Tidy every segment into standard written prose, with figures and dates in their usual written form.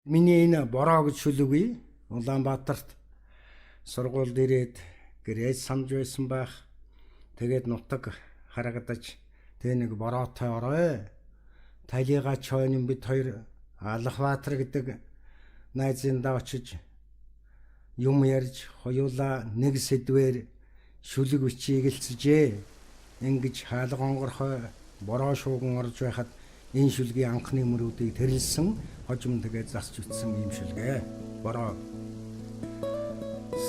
Миний энэ бороо гэж шүлэгүй Улаанбаатарт сургуульд ирээд гэрээж самж байсан байх. Тэгээд нутаг харагдаж тэ нэг бороотой орой. Талига чойн бид хоёр Алхбаатар гэдэг найзындаа очиж юм ярьж хоёулаа нэг сэдвээр шүлэг бичиг хэлцэжээ. Ингэж хаалгонгорхой бороо шууган орж байхад энэ шүлгийн анхны мөрүүдийг тэрэлсэн хожим тэгээд засч үтсэн юм шүлгээ. Бороо.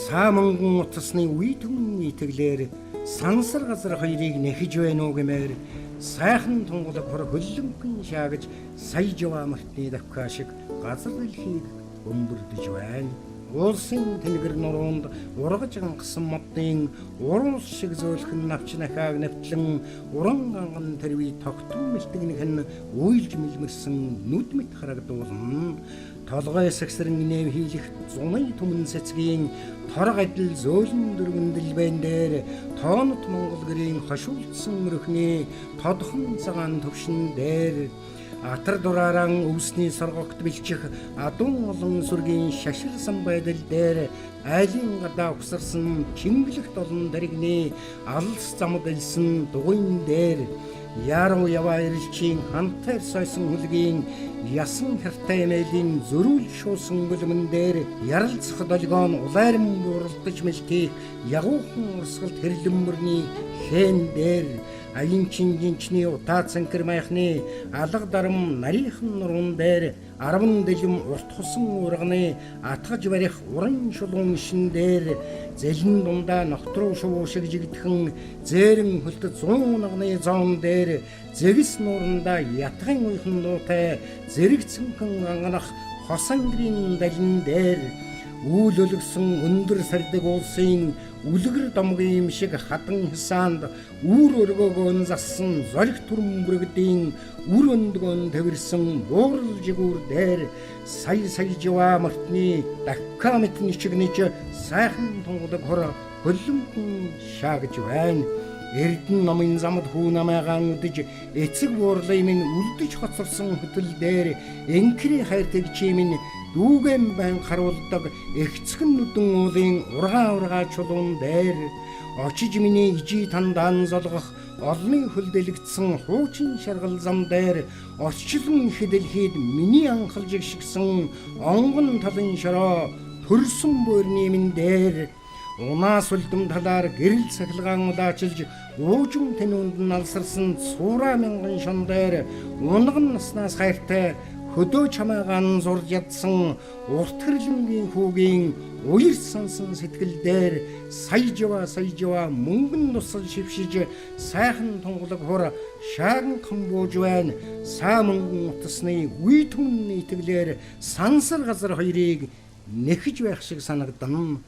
Сааманган утасны үе түмний тэглэр сансар газар хоёрыг нэхэж байна уу гэмээр сайхан тунгалаг хор хөллөнгөн шаагаж сая жава мартны давхаа шиг газар дэлхийг өмбөрдөж байна. Улсын тэнэгэр нуруунд ургаж ангасан модын урус шиг зөөлхөн навч нахааг навтлан уран ганган тэрви тогтун мэлтгнийх нь уйлж мэлмэрсэн нүд мэт харагдуулна. Толгой сагсран инэв хийлэх зуны түмэн цэцгийн торг адил зөөлөн дөрвөндөл байн дээр тоонот Монгол гэрийн хошуулдсан мөрөхний тодхон цагаан төвшин дээр атар дурааран өвсний соргогт бэлчих адун олон сүргийн шаширсан байдал дээр айлын гадаа угсарсан чингэлэгт олон даригны алс замд элсэн дугуйн дээр яруу яваа ирэлчийн хантай сойсон хүлгийн ясан хэртэй мэлийн зөрүүл шуусан гөлмөн дээр яралцах долгион улайран бууралдаж мэлтий ягуухан урсгалт хэрлэммөрний хэн дээр аян чинжинчний утаа цанкэр майхны алга дарам нарийнхан нуруунд дээр 10 дэлгэм урт хусан урганы атгаж барих уран шулуун шин дээр зэлэн дундаа ногтруу шувуу шиг жигдэхэн зээрэн хөлтөд 100 нагны зоон дээр зэгс нуурандаа ятган уйхан дуутай зэрэгцэнхэн анганах хосангрийн далин дээр үйл өлгсөн өндөр сардаг улсын үлгэр домгийн юм шиг хадан хсаанд үр өргөөгөө зассан золиг түрэн бүрэгдийн үр өндгөн тэрсэн буурал жигүүр дээр сая жава мартны дахка мэтний чигнэж сайхан тунгадаг хор хөллөнгөн шаагж байна. Эрдэн номын замд хүү намаагаан үдэж эцэг буурлын минь үлдэж хоцорсон хөтөл дээр энкри хайртаг чимийн дүүгэн байн харуулдаг эгцхэн нүдэн уулын ургаа чулуун дээр очиж миний ижи тандаан золгох олны хөлдөлгдсөн хуучин шаргал зам дээр орчлон хэдэлхийд миний анхалж гიშгсэн онгон талын шороо төрсөн буурны минь дээр унаас үлдэм талаар гэрэл цахилгаан улаачилж уужин тэнүүнд нь алсарсан цуураа мянган шон дээр унган наснаас хайртай хөдөө чамаагаан зурж ядсан урт хэрлэнгийн хүүгийн уярсансан сэтгэл дээр сая жава мөнгөн тусал шившиж сайхан тунгалаг хур шааган камбууж байна. Сааманган утасны үе түмний тэглэр сансар газар хоёрыг нэхэж байх шиг санагдана.